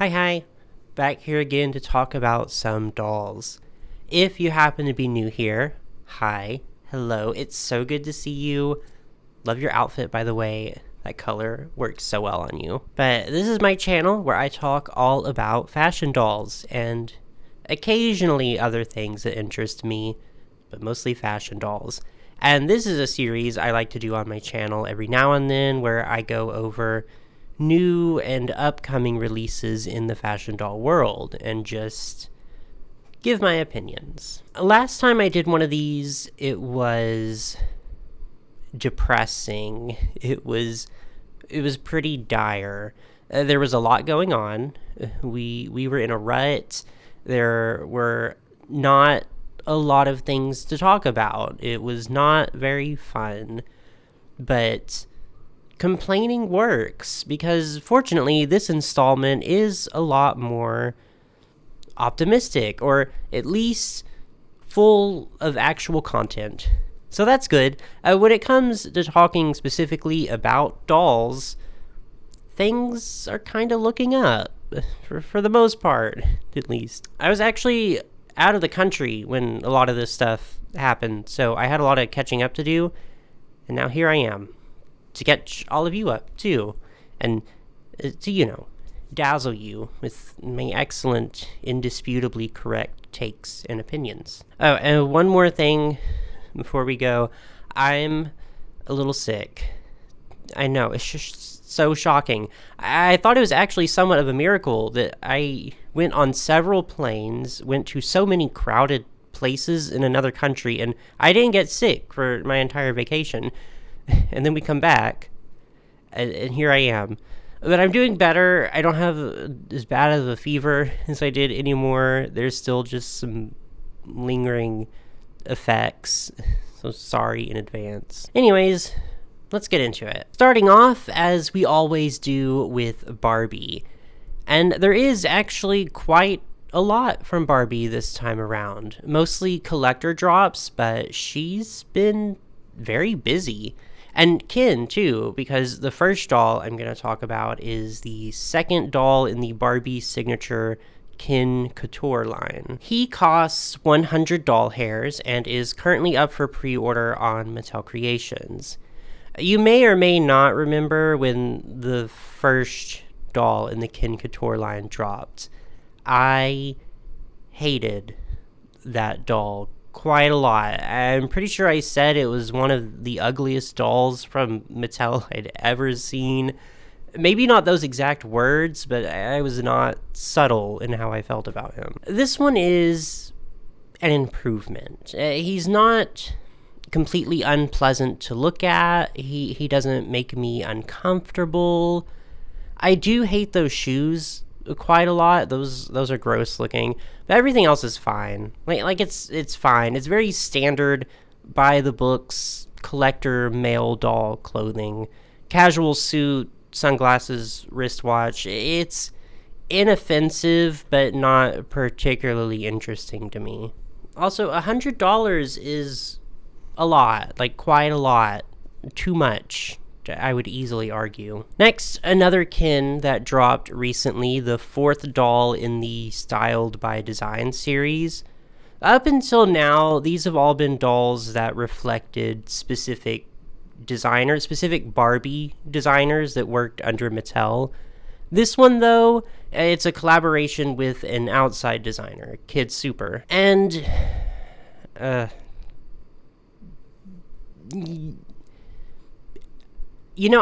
Hi, back here again to talk about some dolls. If you happen to be new here, hi, hello, it's so good to see you. Love your outfit, by the way. That color works so well on you. But this is my channel where I talk all about fashion dolls and occasionally other things that interest me, but mostly fashion dolls. And this is a series I like to do on my channel every now and then where I go over new and upcoming releases in the fashion doll world and just give my opinions. Last time I did one of these, it was depressing. It was pretty dire. There was a lot going on. We were in a rut. There were not a lot of things to talk about. It was not very fun, but complaining works because fortunately this installment is a lot more optimistic, or at least full of actual content. So that's good. When it comes to talking specifically about dolls, things are kind of looking up, for the most part, at least. I was actually out of the country when a lot of this stuff happened, so I had a lot of catching up to do, and now here I am, to catch all of you up, too, and to, dazzle you with my excellent, indisputably correct takes and opinions. Oh, and one more thing before we go. I'm a little sick. I know, it's just so shocking. I thought it was actually somewhat of a miracle that I went on several planes, went to so many crowded places in another country, and I didn't get sick for my entire vacation. And then we come back, and here I am. But I'm doing better. I don't have as bad of a fever as I did anymore. There's still just some lingering effects, so sorry in advance. Anyways, let's get into it. Starting off, as we always do, with Barbie. And there is actually quite a lot from Barbie this time around. Mostly collector drops, but she's been very busy. And Ken, too, because the first doll I'm going to talk about is the second doll in the Barbie signature Ken Couture line. He costs 100 doll hairs and is currently up for pre-order on Mattel Creations. You may or may not remember when the first doll in the Ken Couture line dropped. I hated that doll quite a lot. I'm pretty sure I said it was one of the ugliest dolls from Mattel I'd ever seen. Maybe not those exact words, but I was not subtle in how I felt about him. This one is an improvement. He's not completely unpleasant to look at. He doesn't make me uncomfortable. I do hate those shoes quite a lot. Those are gross looking, but everything else is fine. Like it's fine. It's very standard, by the books, collector male doll clothing. Casual suit, sunglasses, wristwatch. It's inoffensive, but not particularly interesting to me. Also, $100 is a lot, like quite a lot. Too much, I would easily argue. Next, another Ken that dropped recently, the fourth doll in the Styled by Design series. Up until now, these have all been dolls that reflected specific designers, specific Barbie designers that worked under Mattel. This one, though, it's a collaboration with an outside designer, Kid Super. And, I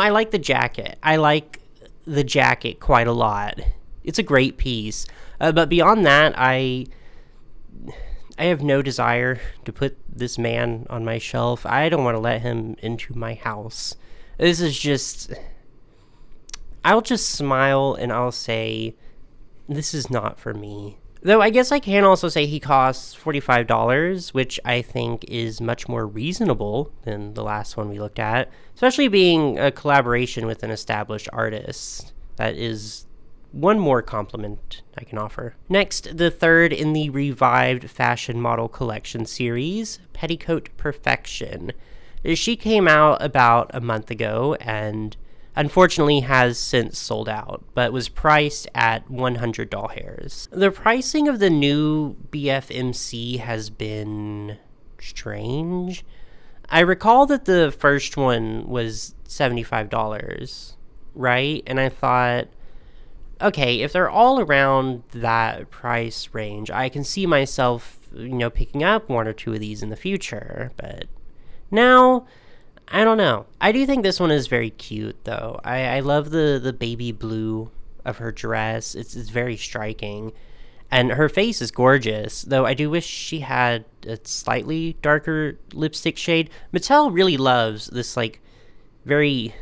like the jacket. I like the jacket quite a lot. It's a great piece. But beyond that, I have no desire to put this man on my shelf. I don't want to let him into my house. This is just... I'll just smile and I'll say, this is not for me. Though I guess I can also say he costs $45, which I think is much more reasonable than the last one we looked at, especially being a collaboration with an established artist. That is one more compliment I can offer. Next, the third in the revived fashion model collection series, Petticoat Perfection. She came out about a month ago, and unfortunately has since sold out, but was priced at 100 doll hairs. The pricing of the new BFMC has been strange. I recall that the first one was $75, right? And I thought, okay, if they're all around that price range, I can see myself, picking up one or two of these in the future. But now, I don't know. I do think this one is very cute, though. I love the baby blue of her dress. It's very striking. And her face is gorgeous, though I do wish she had a slightly darker lipstick shade. Mattel really loves this, very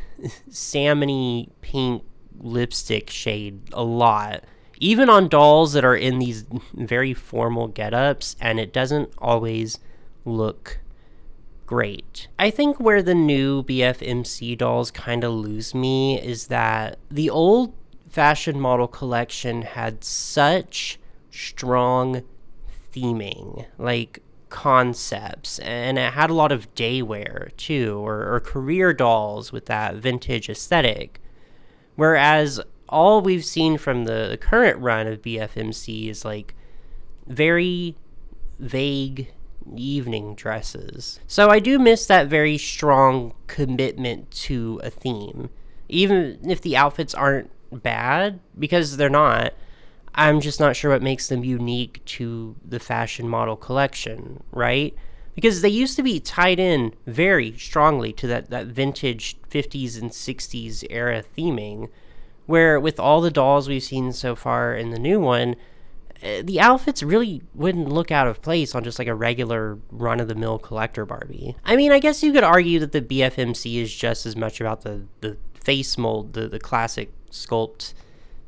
salmony pink lipstick shade a lot. Even on dolls that are in these very formal get-ups, and it doesn't always look great. I think where the new BFMC dolls kind of lose me is that the old fashion model collection had such strong theming, concepts, and it had a lot of day wear too, or career dolls with that vintage aesthetic. Whereas all we've seen from the current run of BFMC is very vague evening dresses. So I do miss that very strong commitment to a theme. Even if the outfits aren't bad, because they're not, I'm just not sure what makes them unique to the fashion model collection, right? Because they used to be tied in very strongly to that vintage 50s and 60s era theming, where with all the dolls we've seen so far in the new one, the outfits really wouldn't look out of place on just a regular run-of-the-mill collector Barbie. I mean, I guess you could argue that the BFMC is just as much about the face mold, the classic sculpt.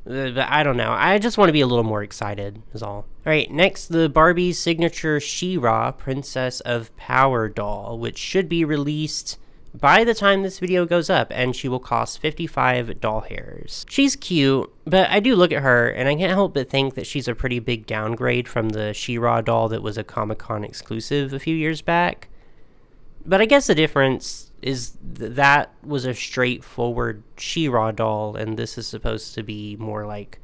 But I don't know. I just want to be a little more excited, is all. Alright, next, the Barbie signature Shirro Princess of Power doll, which should be released by the time this video goes up, and she will cost 55 doll hairs. She's cute, but I do look at her, and I can't help but think that she's a pretty big downgrade from the Shirro doll that was a Comic-Con exclusive a few years back. But I guess the difference is that was a straightforward Shirro doll, and this is supposed to be more like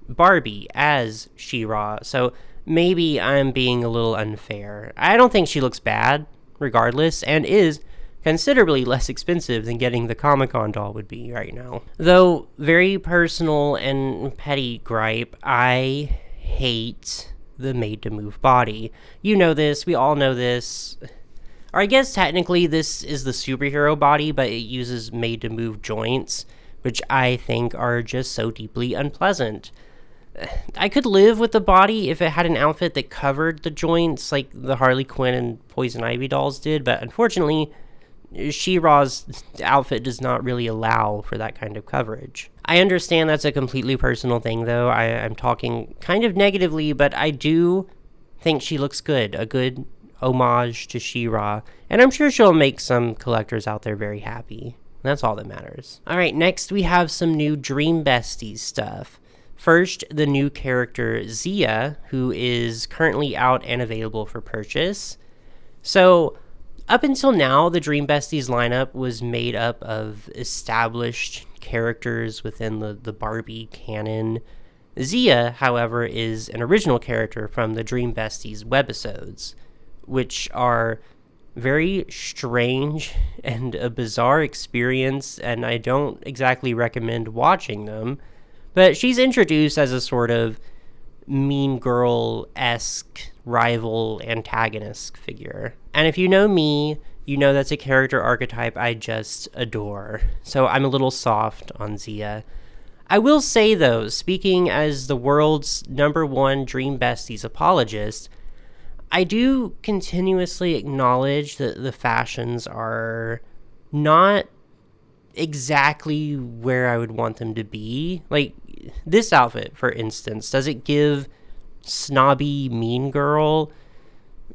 Barbie as Shirro, so maybe I'm being a little unfair. I don't think she looks bad, regardless, and is considerably less expensive than getting the Comic-Con doll would be right now. Though, very personal and petty gripe, I hate the made-to-move body. You know this, we all know this. Or I guess technically this is the superhero body, but it uses made-to-move joints, which I think are just so deeply unpleasant. I could live with the body if it had an outfit that covered the joints like the Harley Quinn and Poison Ivy dolls did, but unfortunately, She-Ra's outfit does not really allow for that kind of coverage. I understand that's a completely personal thing, though. I'm talking kind of negatively, but I do think she looks good. A good homage to She-Ra, and I'm sure she'll make some collectors out there very happy. That's all that matters. Alright, next we have some new Dream Besties stuff. First, the new character Zia, who is currently out and available for purchase. So, up until now, the Dream Besties lineup was made up of established characters within the Barbie canon. Zia, however, is an original character from the Dream Besties webisodes, which are very strange and a bizarre experience, and I don't exactly recommend watching them. But she's introduced as a sort of Mean Girl-esque rival antagonist figure. And if you know me, you know that's a character archetype I just adore. So I'm a little soft on Zia. I will say, though, speaking as the world's #1 Dream Besties apologist, I do continuously acknowledge that the fashions are not exactly where I would want them to be. This outfit, for instance, does it give snobby mean girl?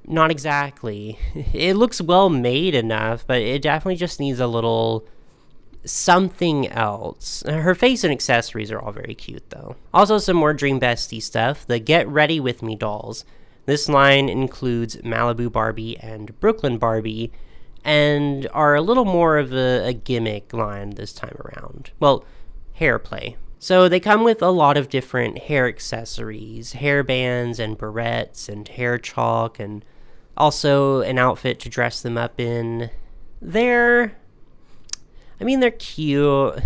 Not exactly. It looks well made enough, but it definitely just needs a little something else. Her face and accessories are all very cute, though. Also, some more Dream Bestie stuff. The Get Ready With Me dolls. This line includes Malibu Barbie and Brooklyn Barbie, and are a little more of a gimmick line this time around. Well, hair play. So they come with a lot of different hair accessories, hair bands and barrettes and hair chalk, and also an outfit to dress them up in. They're cute.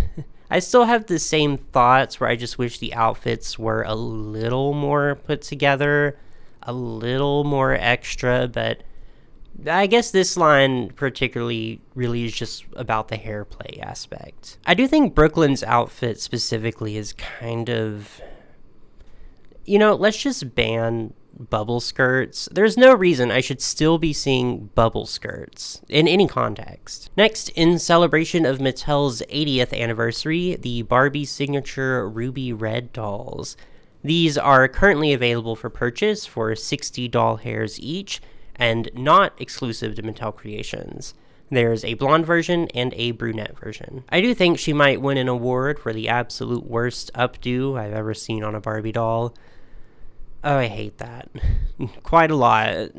I still have the same thoughts where I just wish the outfits were a little more put together, a little more extra, but I guess this line particularly really is just about the hair play aspect. I do think Brooklyn's outfit specifically is kind of, let's just ban bubble skirts. There's no reason I should still be seeing bubble skirts in any context. Next, in celebration of Mattel's 80th anniversary, the Barbie signature ruby red dolls. These are currently available for purchase for 60 doll hairs each, and not exclusive to Mattel Creations. There's a blonde version and a brunette version. I do think she might win an award for the absolute worst updo I've ever seen on a Barbie doll. Oh, I hate that. Quite a lot.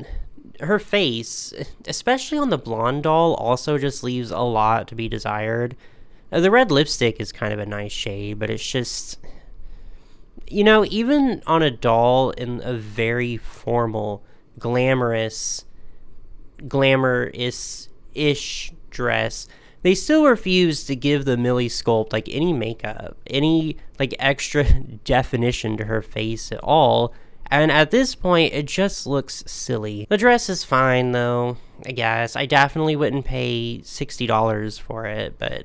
Her face, especially on the blonde doll, also just leaves a lot to be desired. The red lipstick is kind of a nice shade, but it's just, even on a doll in a very formal, glamorous-ish dress, they still refuse to give the Millie sculpt any makeup, any extra definition to her face at all. And at this point, it just looks silly. The dress is fine, though, I guess. I definitely wouldn't pay $60 for it, but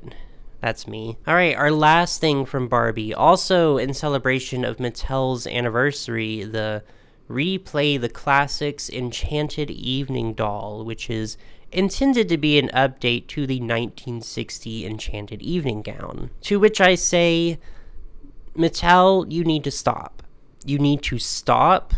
that's me. All right, our last thing from Barbie. Also, in celebration of Mattel's anniversary, the Replay the Classics Enchanted Evening doll, which is intended to be an update to the 1960 Enchanted Evening gown. To which I say, Mattel, you need to stop. You need to stop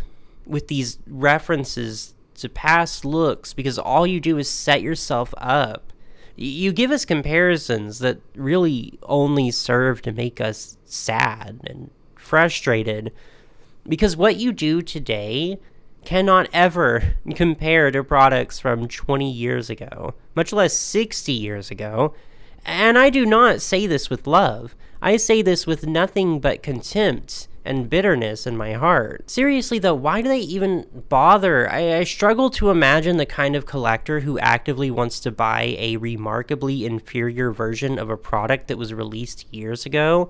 with these references to past looks, because all you do is set yourself up. You give us comparisons that really only serve to make us sad and frustrated, because what you do today cannot ever compare to products from 20 years ago, much less 60 years ago. And I do not say this with love. I say this with nothing but contempt and bitterness in my heart. Seriously though, why do they even bother? I struggle to imagine the kind of collector who actively wants to buy a remarkably inferior version of a product that was released years ago.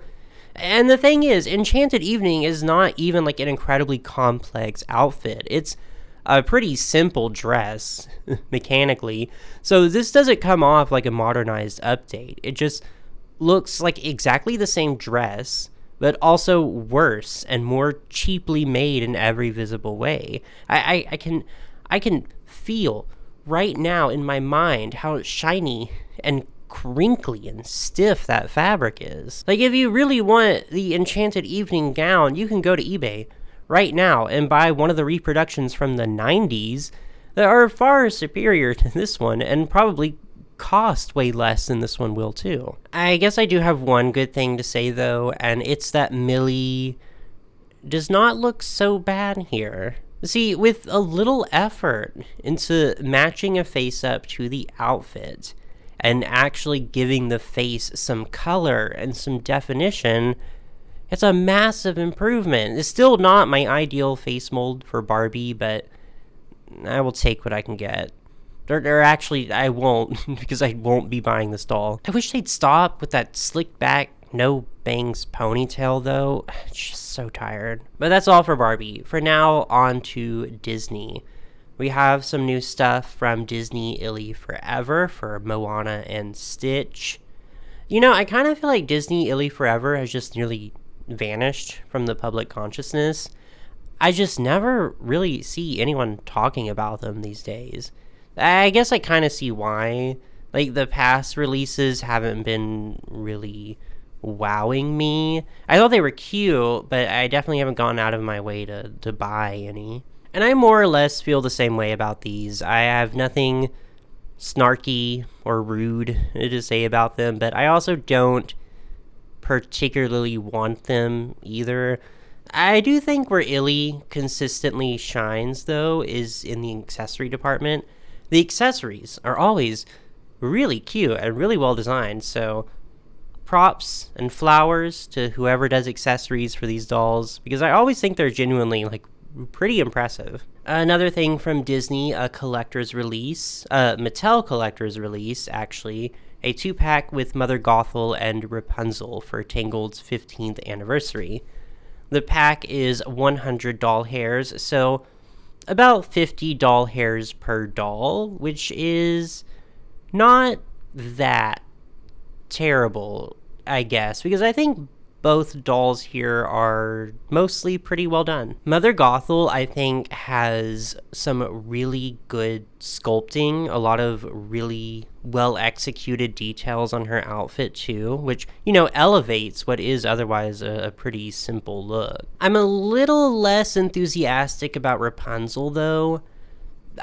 And the thing is, Enchanted Evening is not even an incredibly complex outfit. It's a pretty simple dress, mechanically. So this doesn't come off like a modernized update. It just looks like exactly the same dress, but also worse and more cheaply made in every visible way. I can feel right now in my mind how shiny and crinkly and stiff that fabric is. If you really want the Enchanted Evening gown, you can go to eBay right now and buy one of the reproductions from the 90s that are far superior to this one and probably cost way less than this one will too. I guess I do have one good thing to say though, and it's that Millie does not look so bad here. See, with a little effort into matching a face up to the outfit and actually giving the face some color and some definition, it's a massive improvement. It's still not my ideal face mold for Barbie, but I will take what I can get. Or actually, I won't, because I won't be buying this doll. I wish they'd stop with that slick back, no bangs ponytail, though. It's just so tired. But that's all for Barbie. For now, on to Disney. We have some new stuff from Disney Illy Forever for Moana and Stitch. I kind of feel like Disney Illy Forever has just nearly vanished from the public consciousness. I just never really see anyone talking about them these days. I guess I kind of see why. The past releases haven't been really wowing me. I thought they were cute, but I definitely haven't gone out of my way to buy any. And I more or less feel the same way about these. I have nothing snarky or rude to say about them, but I also don't particularly want them either. I do think where Illy consistently shines, though, is in the accessory department. The accessories are always really cute and really well designed. So props and flowers to whoever does accessories for these dolls, because I always think they're genuinely like pretty impressive. Another thing from Disney, a collector's release, Mattel collector's release, actually, a 2-pack with Mother Gothel and Rapunzel for Tangled's 15th anniversary. The pack is 100 doll hairs, so about 50 doll hairs per doll, which is not that terrible, I guess, because I think both dolls here are mostly pretty well done. Mother Gothel, I think, has some really good sculpting, a lot of really well executed details on her outfit too, which, elevates what is otherwise a pretty simple look. I'm a little less enthusiastic about Rapunzel though.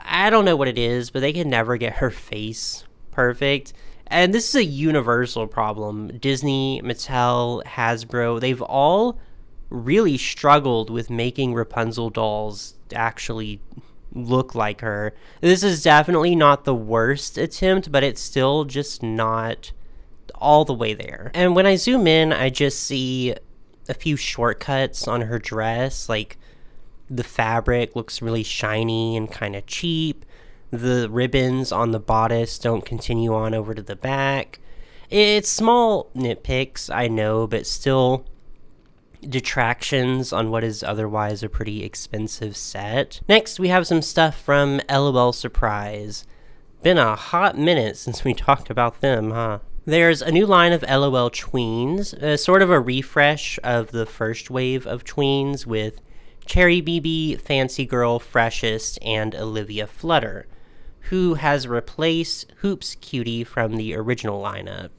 I don't know what it is, but they can never get her face perfect. And this is a universal problem. Disney, Mattel, Hasbro, they've all really struggled with making Rapunzel dolls actually look like her. This is definitely not the worst attempt, but it's still just not all the way there. And when I zoom in, I just see a few shortcuts on her dress. Like, the fabric looks really shiny and kind of cheap. The ribbons on the bodice don't continue on over to the back. It's small nitpicks, I know, but still detractions on what is otherwise a pretty expensive set. Next, we have some stuff from LOL Surprise. Been a hot minute since we talked about them, huh? There's a new line of LOL tweens, sort of a refresh of the first wave of tweens with Cherry BB, Fancy Girl, Freshest, and Olivia Flutter, who has replaced Hoops Cutie from the original lineup.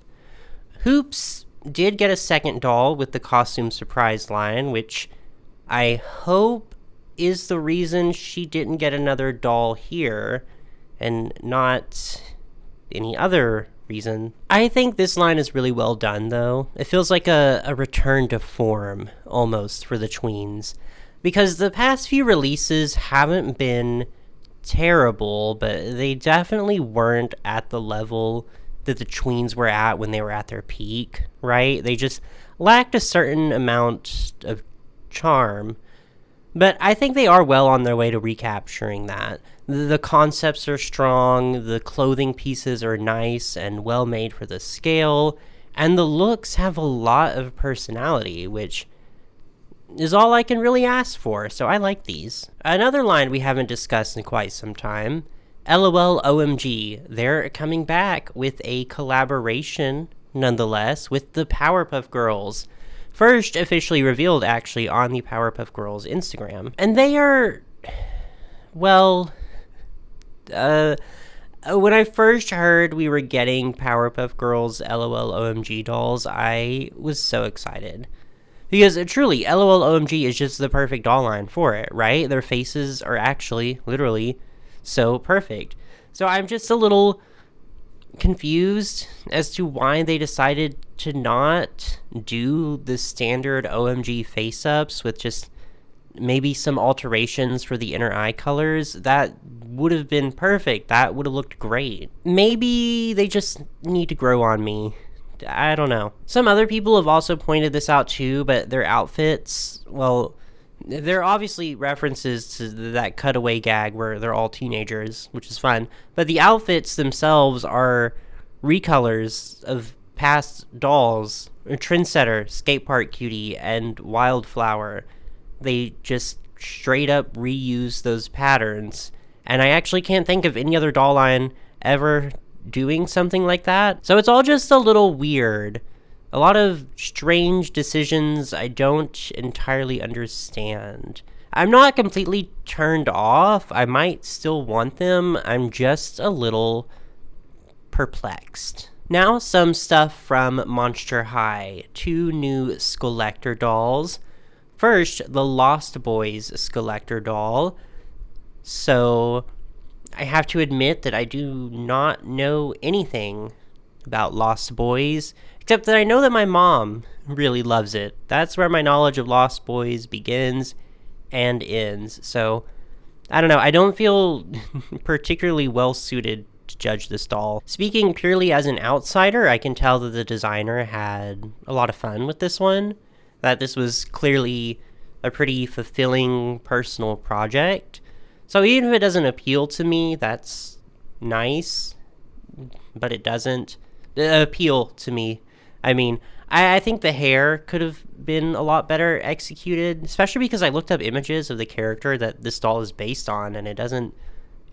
Hoops did get a second doll with the Costume Surprise line, which I hope is the reason she didn't get another doll here, and not any other reason. I think this line is really well done, though. It feels like a return to form, almost, for the tweens, because the past few releases haven't been terrible, but they definitely weren't at the level that the tweens were at when they were at their peak, right? They just lacked a certain amount of charm, but I think they are well on their way to recapturing that. The concepts are strong, the clothing pieces are nice and well made for the scale, and the looks have a lot of personality, which is all I can really ask for, so I like these. Another line we haven't discussed in quite some time, LOL OMG. They're coming back with a collaboration, nonetheless, with the Powerpuff Girls. First officially revealed, actually, on the Powerpuff Girls Instagram. And they are, well, when I first heard we were getting Powerpuff Girls LOL OMG dolls, I was so excited. Because truly, LOL OMG is just the perfect doll line for it, right? Their faces are actually, literally, so perfect. So I'm just a little confused as to why they decided to not do the standard OMG face-ups with just maybe some alterations for the inner eye colors. That would have been perfect. That would have looked great. Maybe they just need to grow on me. I don't know. Some other people have also pointed this out too, but their outfits, well, they're obviously references to that cutaway gag where they're all teenagers, which is fun. But the outfits themselves are recolors of past dolls. Trendsetter, Skate Park Cutie, and Wildflower. They just straight up reuse those patterns. And I actually can't think of any other doll line ever doing something like that. So it's all just a little weird. A lot of strange decisions I don't entirely understand. I'm not completely turned off. I might still want them. I'm just a little perplexed. Now some stuff from Monster High. 2 new Skeletor dolls. First, the Lost Boys Skeletor doll. So I have to admit that I do not know anything about Lost Boys, except that I know that my mom really loves it. That's where my knowledge of Lost Boys begins and ends. So, I don't know. I don't feel particularly well suited to judge this doll. Speaking purely as an outsider, I can tell that the designer had a lot of fun with this one, that this was clearly a pretty fulfilling personal project. So even if it doesn't appeal to me, that's nice, but it doesn't appeal to me. I mean, I think the hair could have been a lot better executed, especially because I looked up images of the character that this doll is based on, and it doesn't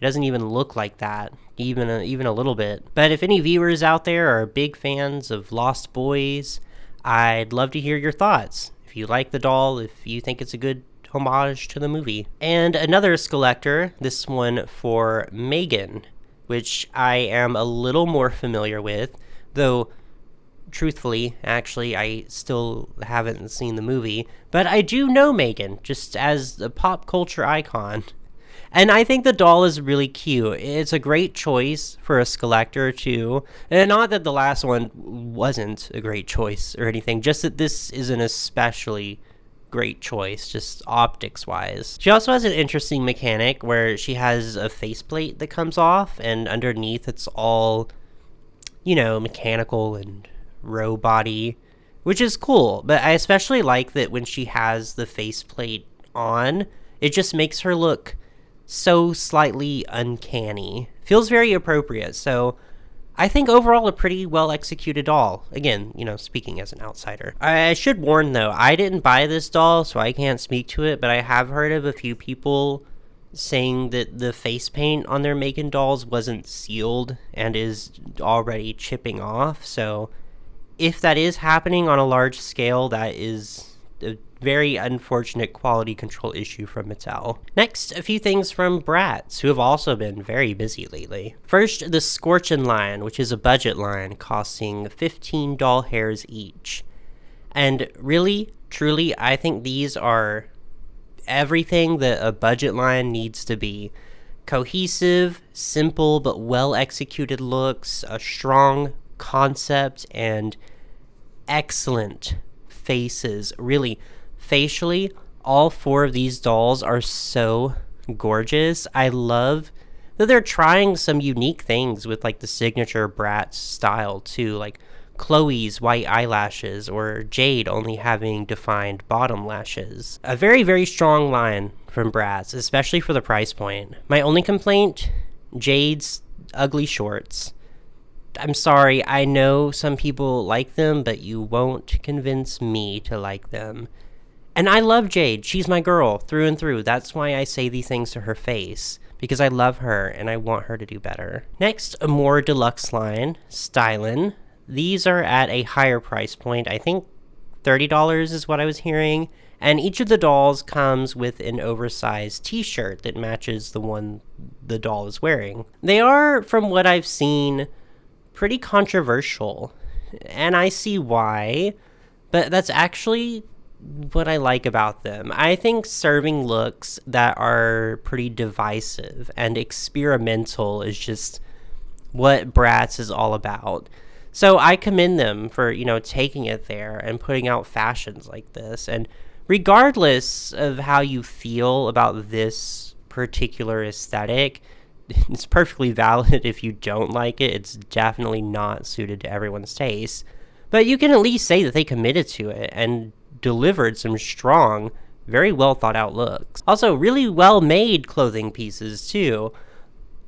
even look like that, even a little bit. But if any viewers out there are big fans of Lost Boys, I'd love to hear your thoughts. If you like the doll, if you think it's a good homage to the movie. And another Skeletor, this one for Megan, which I am a little more familiar with, though truthfully, actually, I still haven't seen the movie, but I do know Megan, just as a pop culture icon. And I think the doll is really cute. It's a great choice for a Skeletor, too. And not that the last one wasn't a great choice or anything, just that this is an especially great choice, just optics-wise. She also has an interesting mechanic where she has a faceplate that comes off, and underneath it's all, mechanical and robot-y, which is cool. But I especially like that when she has the faceplate on, it just makes her look so slightly uncanny. Feels very appropriate. So I think overall a pretty well executed doll. Again, speaking as an outsider. I should warn though, I didn't buy this doll, so I can't speak to it, but I have heard of a few people saying that the face paint on their Megan dolls wasn't sealed and is already chipping off. So if that is happening on a large scale, that is a very unfortunate quality control issue from Mattel. Next, a few things from Bratz, who have also been very busy lately. First, the Scorchin' line, which is a budget line costing 15 doll hairs each. And really, truly, I think these are everything that a budget line needs to be. Cohesive, simple, but well executed looks, a strong concept, and excellent faces. Really, facially, all four of these dolls are so gorgeous. I love that they're trying some unique things with like the signature Bratz style too, like Chloe's white eyelashes or Jade only having defined bottom lashes. A very, very strong line from Bratz, especially for the price point. My only complaint, Jade's ugly shorts. I'm sorry, I know some people like them, but you won't convince me to like them. And I love Jade. She's my girl through and through. That's why I say these things to her face, because I love her and I want her to do better. Next, a more deluxe line, Stylin'. These are at a higher price point. I think $30 is what I was hearing. And each of the dolls comes with an oversized t-shirt that matches the one the doll is wearing. They are, from what I've seen, pretty controversial. And I see why, but that's actually what I like about them. I think serving looks that are pretty divisive and experimental is just what Bratz is all about. So I commend them for, taking it there and putting out fashions like this. And regardless of how you feel about this particular aesthetic, it's perfectly valid if you don't like it. It's definitely not suited to everyone's taste. But you can at least say that they committed to it and delivered some strong, very well thought out looks. Also, really well made clothing pieces too.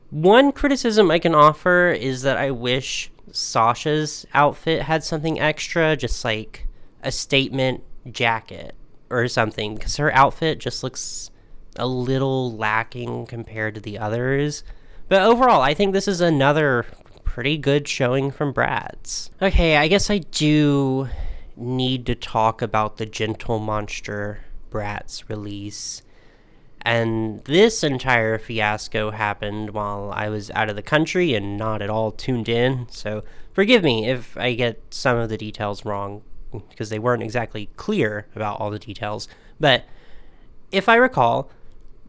One criticism I can offer is that I wish Sasha's outfit had something extra, just like a statement jacket or something, because her outfit just looks a little lacking compared to the others. But overall, I think this is another pretty good showing from Bratz. Okay, I guess I do need to talk about the Gentle Monster Bratz release. And this entire fiasco happened while I was out of the country and not at all tuned in, so forgive me if I get some of the details wrong, because they weren't exactly clear about all the details. But if I recall,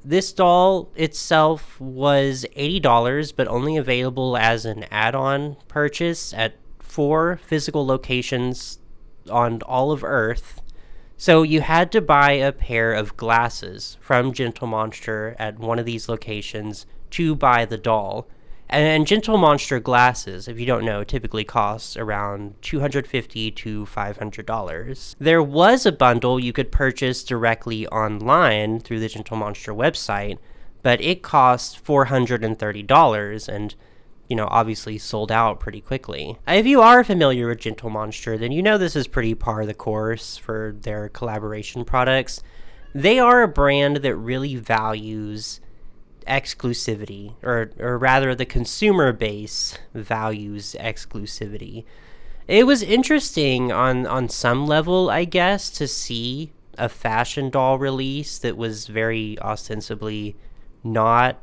this doll itself was $80, but only available as an add-on purchase at 4 physical locations on all of Earth. So you had to buy a pair of glasses from Gentle Monster at one of these locations to buy the doll. And Gentle Monster glasses, if you don't know, typically cost around $250 to $500. There was a bundle you could purchase directly online through the Gentle Monster website, but it cost $430 and, obviously sold out pretty quickly. If you are familiar with Gentle Monster, then you know this is pretty par of the course for their collaboration products. They are a brand that really values exclusivity, or rather the consumer base values exclusivity. It was interesting on some level, I guess, to see a fashion doll release that was very ostensibly not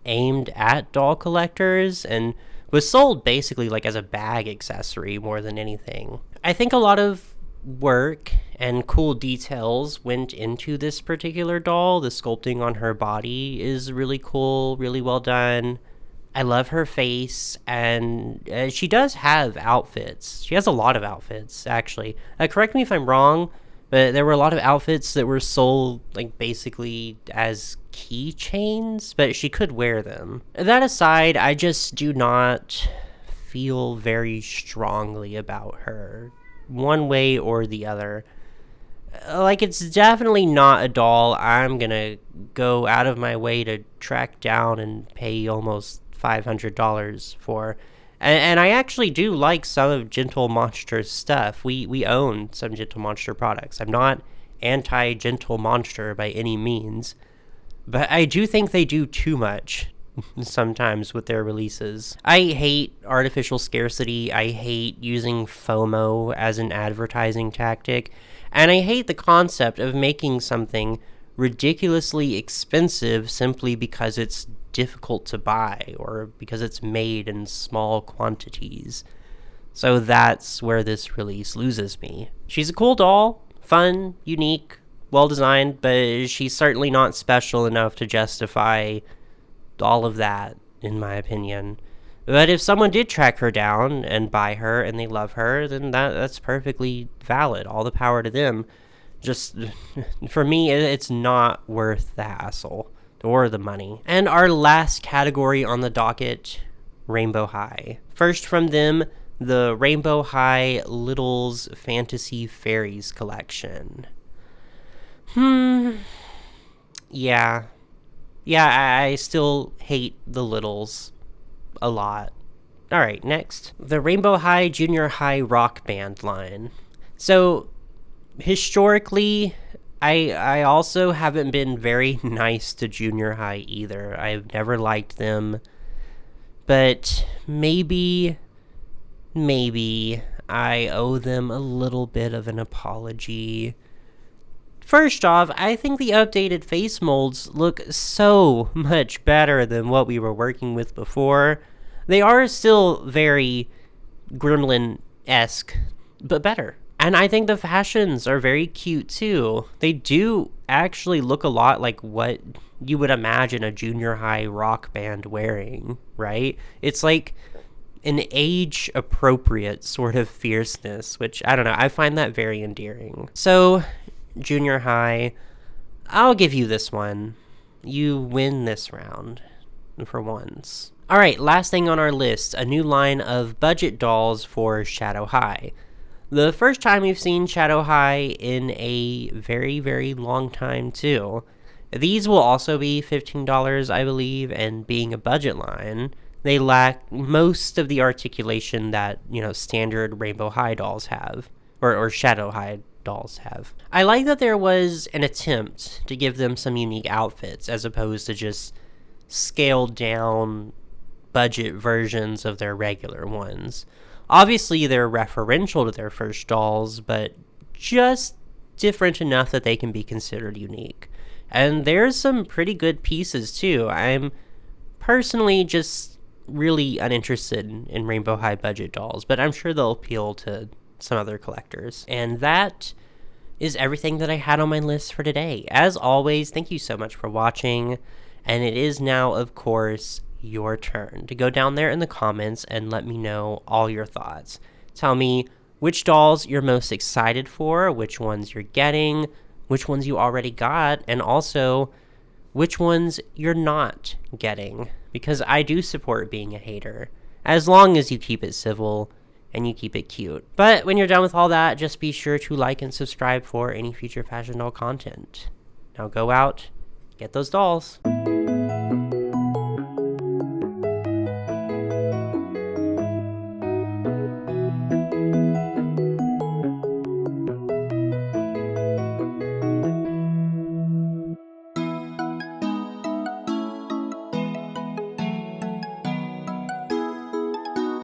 aimed at doll collectors and was sold basically like as a bag accessory more than anything. I think a lot of work and cool details went into this particular doll. The sculpting on her body is really cool, really well done. I love her face, and she does have outfits. She has a lot of outfits, actually. Correct me if I'm wrong, but there were a lot of outfits that were sold like basically as keychains, but she could wear them. That aside, I just do not feel very strongly about her, one way or the other. Like, it's definitely not a doll I'm gonna go out of my way to track down and pay almost $500 for. And I actually do like some of Gentle Monster's stuff. We own some Gentle Monster products. I'm not anti-Gentle Monster by any means, but I do think they do too much sometimes with their releases. I hate artificial scarcity. I hate using FOMO as an advertising tactic. And I hate the concept of making something ridiculously expensive simply because it's difficult to buy or because it's made in small quantities. So that's where this release loses me. She's a cool doll, fun, unique, well designed, but she's certainly not special enough to justify all of that, in my opinion. But if someone did track her down and buy her and they love her, then that's perfectly valid. All the power to them. Just, for me, it's not worth the hassle or the money. And our last category on the docket, Rainbow High. First from them, the Rainbow High Littles Fantasy Fairies collection. Yeah, I still hate the Littles a lot. Alright, next. The Rainbow High Junior High Rock Band line. So, historically, I also haven't been very nice to Junior High either. I've never liked them. But maybe I owe them a little bit of an apology. First off, I think the updated face molds look so much better than what we were working with before. They are still very Gremlin-esque, but better. And I think the fashions are very cute too. They do actually look a lot like what you would imagine a junior high rock band wearing, right? It's like an age-appropriate sort of fierceness, which, I don't know, I find that very endearing. So, junior high, I'll give you this one. You win this round, for once. Alright, last thing on our list, a new line of budget dolls for Shadow High. The first time we've seen Shadow High in a very, very long time, too. These will also be $15, I believe, and being a budget line, they lack most of the articulation that, standard Rainbow High dolls have, or Shadow High dolls have. I like that there was an attempt to give them some unique outfits, as opposed to just scaled down budget versions of their regular ones. Obviously, they're referential to their first dolls, but just different enough that they can be considered unique. And there's some pretty good pieces, too. I'm personally just really uninterested in Rainbow High budget dolls, but I'm sure they'll appeal to some other collectors. And that is everything that I had on my list for today. As always, thank you so much for watching, and it is now, of course, your turn to go down there in the comments and let me know all your thoughts. Tell me which dolls you're most excited for, which ones you're getting, which ones you already got, and also which ones you're not getting. because I do support being a hater, as long as you keep it civil and you keep it cute. But when you're done with all that, just be sure to like and subscribe for any future fashion doll content. Now go out, get those dolls.